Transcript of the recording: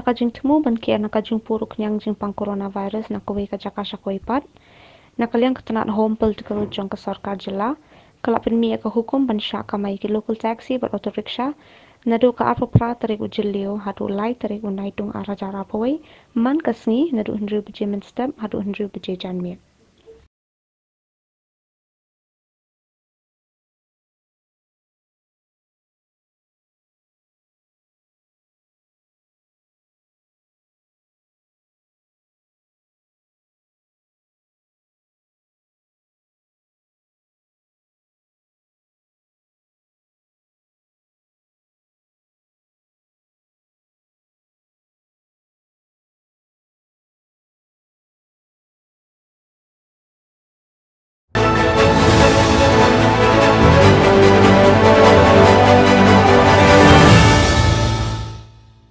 nakajing temu ban kia nakajing puruk nyang jing pang coronavirus nakawai kajaka syakoipat nakaliang ketenat home political jong ke sarkar jela kelapin mi ka hukum ban syak kamai ki local taxi ber auto rickshaw naduh ka apa pra tarik ujilio haduh lai tarik unaitung arah jara pawai man kasngi naduh hendri beje men step haduh hendri beje janmi